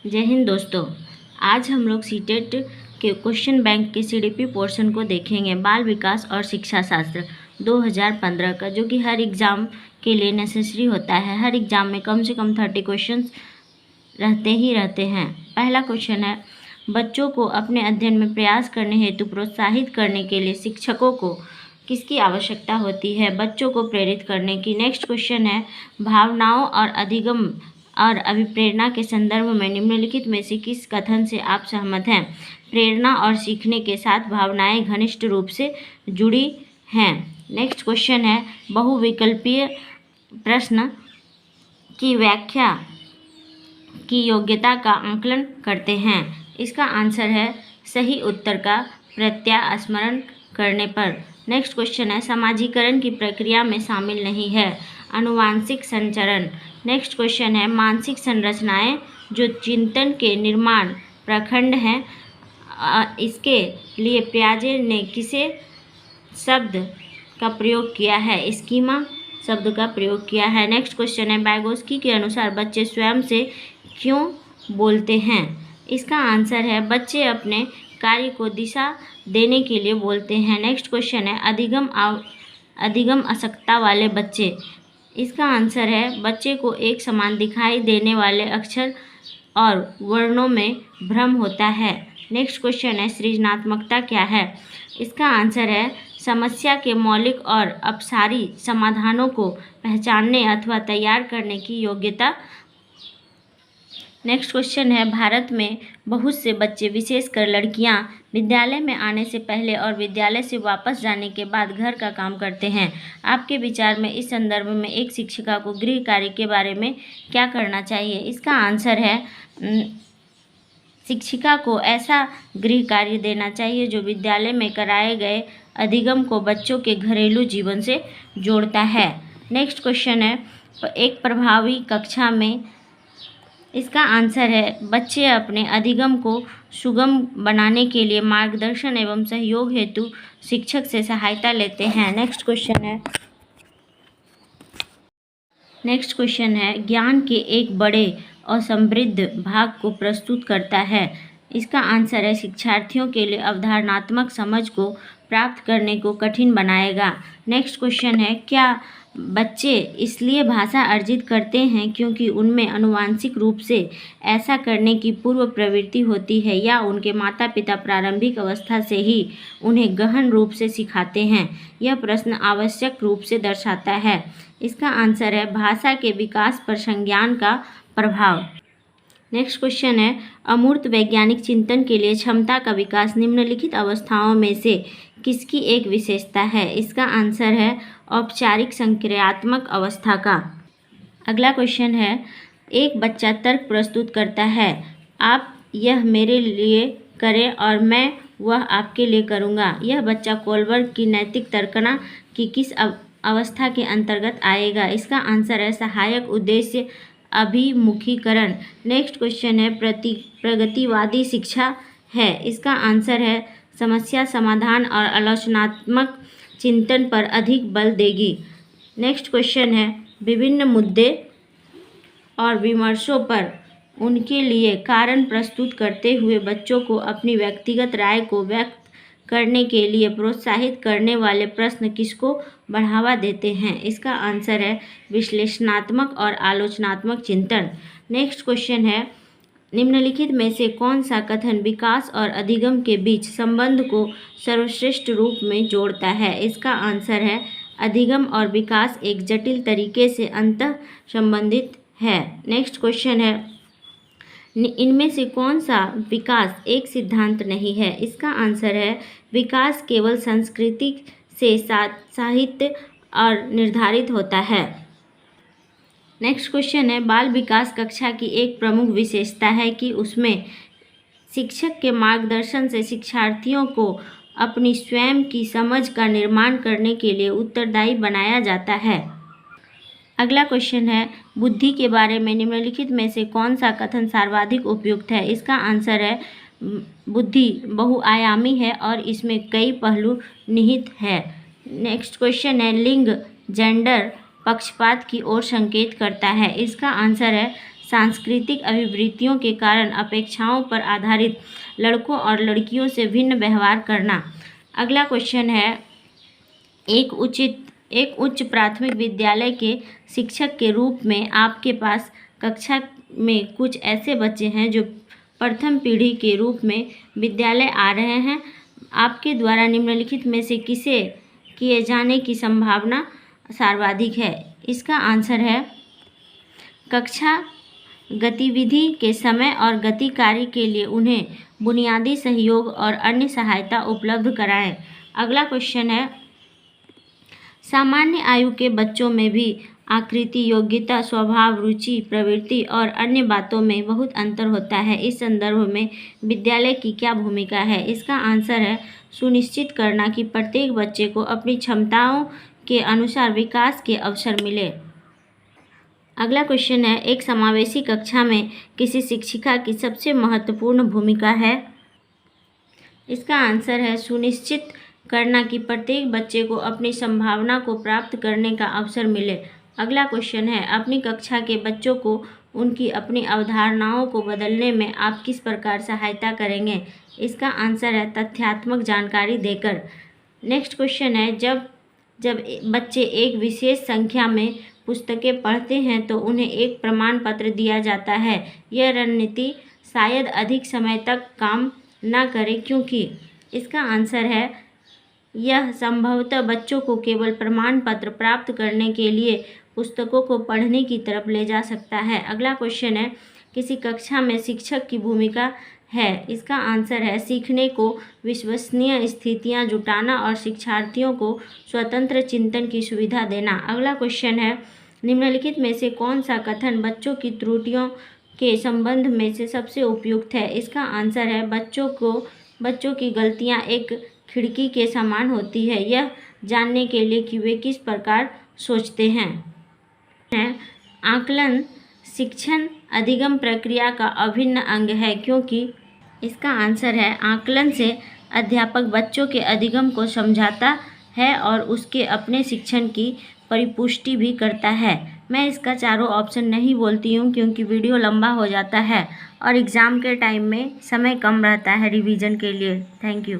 जय हिंद दोस्तों। आज हम लोग सीटेट के क्वेश्चन बैंक के सीडीपी पोर्शन को देखेंगे। बाल विकास और शिक्षा शास्त्र 2015 का, जो कि हर एग्ज़ाम के लिए नेसेसरी होता है। हर एग्ज़ाम में कम से कम 30 क्वेश्चंस रहते हैं। पहला क्वेश्चन है, बच्चों को अपने अध्ययन में प्रयास करने हेतु प्रोत्साहित करने के लिए शिक्षकों को किसकी आवश्यकता होती है? बच्चों को प्रेरित करने की। नेक्स्ट क्वेश्चन है, भावनाओं और अधिगम और अभिप्रेरणा के संदर्भ में निम्नलिखित में से किस कथन से आप सहमत हैं? प्रेरणा और सीखने के साथ भावनाएं घनिष्ठ रूप से जुड़ी हैं। नेक्स्ट क्वेश्चन है, बहुविकल्पीय प्रश्न की व्याख्या की योग्यता का आकलन करते हैं। इसका आंसर है सही उत्तर का प्रत्यास्मरण करने पर। नेक्स्ट क्वेश्चन है, समाजीकरण की प्रक्रिया में शामिल नहीं है आनुवांशिक संचरण। नेक्स्ट क्वेश्चन है, मानसिक संरचनाएं जो चिंतन के निर्माण प्रखंड हैं, इसके लिए पियाजे ने किसे शब्द का प्रयोग किया है? स्कीमा शब्द का प्रयोग किया है। नेक्स्ट क्वेश्चन है, बैगोस्की के अनुसार बच्चे स्वयं से क्यों बोलते हैं? इसका आंसर है बच्चे अपने कार्य को दिशा देने के लिए बोलते हैं। नेक्स्ट क्वेश्चन है, अधिगम असक्ता वाले बच्चे। इसका आंसर है बच्चे को एक समान दिखाई देने वाले अक्षर और वर्णों में भ्रम होता है। नेक्स्ट क्वेश्चन है, सृजनात्मकता क्या है? इसका आंसर है समस्या के मौलिक और अपसारी समाधानों को पहचानने अथवा तैयार करने की योग्यता। नेक्स्ट क्वेश्चन है, भारत में बहुत से बच्चे, विशेषकर लड़कियां, विद्यालय में आने से पहले और विद्यालय से वापस जाने के बाद घर का काम करते हैं। आपके विचार में इस संदर्भ में एक शिक्षिका को गृह कार्य के बारे में क्या करना चाहिए? इसका आंसर है शिक्षिका को ऐसा गृह कार्य देना चाहिए जो विद्यालय में कराए गए अधिगम को बच्चों के घरेलू जीवन से जोड़ता है। नेक्स्ट क्वेश्चन है, एक प्रभावी कक्षा में। इसका आंसर है बच्चे अपने अधिगम को सुगम बनाने के लिए मार्गदर्शन एवं सहयोग हेतु शिक्षक से सहायता लेते हैं। नेक्स्ट क्वेश्चन है, ज्ञान के एक बड़े और समृद्ध भाग को प्रस्तुत करता है। इसका आंसर है शिक्षार्थियों के लिए अवधारणात्मक समझ को प्राप्त करने को कठिन बनाएगा। नेक्स्ट क्वेश्चन है, क्या बच्चे इसलिए भाषा अर्जित करते हैं क्योंकि उनमें आनुवांशिक रूप से ऐसा करने की पूर्व प्रवृत्ति होती है, या उनके माता पिता प्रारंभिक अवस्था से ही उन्हें गहन रूप से सिखाते हैं? यह प्रश्न आवश्यक रूप से दर्शाता है। इसका आंसर है भाषा के विकास पर संज्ञान का प्रभाव। नेक्स्ट क्वेश्चन है, अमूर्त वैज्ञानिक चिंतन के लिए क्षमता का विकास निम्नलिखित अवस्थाओं में से किसकी एक विशेषता है? इसका आंसर है औपचारिक संक्रियात्मक अवस्था का। अगला क्वेश्चन है, एक बच्चा तर्क प्रस्तुत करता है, आप यह मेरे लिए करें और मैं वह आपके लिए करूँगा। यह बच्चा कोलबर्ग की नैतिक तर्कना की किस अवस्था के अंतर्गत आएगा? इसका आंसर है सहायक उद्देश्य अभिमुखीकरण। नेक्स्ट क्वेश्चन है, प्रगतिवादी शिक्षा है। इसका आंसर है समस्या समाधान और आलोचनात्मक चिंतन पर अधिक बल देगी। नेक्स्ट क्वेश्चन है, विभिन्न मुद्दे और विमर्शों पर उनके लिए कारण प्रस्तुत करते हुए बच्चों को अपनी व्यक्तिगत राय को व्यक्त करने के लिए प्रोत्साहित करने वाले प्रश्न किसको बढ़ावा देते हैं? इसका आंसर है विश्लेषणात्मक और आलोचनात्मक चिंतन। नेक्स्ट क्वेश्चन है, निम्नलिखित में से कौन सा कथन विकास और अधिगम के बीच संबंध को सर्वश्रेष्ठ रूप में जोड़ता है? इसका आंसर है अधिगम और विकास एक जटिल तरीके से अंतः संबंधित है। नेक्स्ट क्वेश्चन है, इनमें से कौन सा विकास एक सिद्धांत नहीं है? इसका आंसर है विकास केवल संस्कृति से साहित्य और निर्धारित होता है। नेक्स्ट क्वेश्चन है, बाल विकास कक्षा की एक प्रमुख विशेषता है कि उसमें शिक्षक के मार्गदर्शन से शिक्षार्थियों को अपनी स्वयं की समझ का निर्माण करने के लिए उत्तरदायी बनाया जाता है। अगला क्वेश्चन है, बुद्धि के बारे में निम्नलिखित में से कौन सा कथन सर्वाधिक उपयुक्त है? इसका आंसर है बुद्धि बहुआयामी है और इसमें कई पहलू निहित है। नेक्स्ट क्वेश्चन है, लिंग जेंडर पक्षपात की ओर संकेत करता है। इसका आंसर है सांस्कृतिक अभिवृत्तियों के कारण अपेक्षाओं पर आधारित लड़कों और लड़कियों से भिन्न व्यवहार करना। अगला क्वेश्चन है, एक उच्च प्राथमिक विद्यालय के शिक्षक के रूप में आपके पास कक्षा में कुछ ऐसे बच्चे हैं जो प्रथम पीढ़ी के रूप में विद्यालय आ रहे हैं। आपके द्वारा निम्नलिखित में से किसे किए जाने की संभावना सर्वाधिक है? इसका आंसर है कक्षा गतिविधि के समय और गति कार्य के लिए उन्हें बुनियादी सहयोग और अन्य सहायता उपलब्ध कराएं। अगला क्वेश्चन है, सामान्य आयु के बच्चों में भी आकृति, योग्यता, स्वभाव, रुचि, प्रवृत्ति और अन्य बातों में बहुत अंतर होता है। इस संदर्भ में विद्यालय की क्या भूमिका है? इसका आंसर है सुनिश्चित करना कि प्रत्येक बच्चे को अपनी क्षमताओं के अनुसार विकास के अवसर मिले। अगला क्वेश्चन है, एक समावेशी कक्षा में किसी शिक्षिका की सबसे महत्वपूर्ण भूमिका है? इसका आंसर है सुनिश्चित करना कि प्रत्येक बच्चे को अपनी संभावना को प्राप्त करने का अवसर मिले। अगला क्वेश्चन है, अपनी कक्षा के बच्चों को उनकी अपनी अवधारणाओं को बदलने में आप किस प्रकार सहायता करेंगे? इसका आंसर है तथ्यात्मक जानकारी देकर। नेक्स्ट क्वेश्चन है, जब बच्चे एक विशेष संख्या में पुस्तकें पढ़ते हैं तो उन्हें एक प्रमाण पत्र दिया जाता है। यह रणनीति शायद अधिक समय तक काम न करे, क्योंकि इसका आंसर है यह संभवतः बच्चों को केवल प्रमाण पत्र प्राप्त करने के लिए पुस्तकों को पढ़ने की तरफ ले जा सकता है। अगला क्वेश्चन है, किसी कक्षा में शिक्षक की भूमिका है? इसका आंसर है सीखने को विश्वसनीय स्थितियां जुटाना और शिक्षार्थियों को स्वतंत्र चिंतन की सुविधा देना। अगला क्वेश्चन है, निम्नलिखित में से कौन सा कथन बच्चों की त्रुटियों के संबंध में से सबसे उपयुक्त है? इसका आंसर है बच्चों की गलतियां एक खिड़की के समान होती है, यह जानने के लिए कि वे किस प्रकार सोचते हैं। आकलन शिक्षण अधिगम प्रक्रिया का अभिन्न अंग है, क्योंकि इसका आंसर है आकलन से अध्यापक बच्चों के अधिगम को समझाता है और उसके अपने शिक्षण की परिपुष्टि भी करता है। मैं इसका चारों ऑप्शन नहीं बोलती हूँ क्योंकि वीडियो लंबा हो जाता है और एग्ज़ाम के टाइम में समय कम रहता है रिवीजन के लिए। Thank you.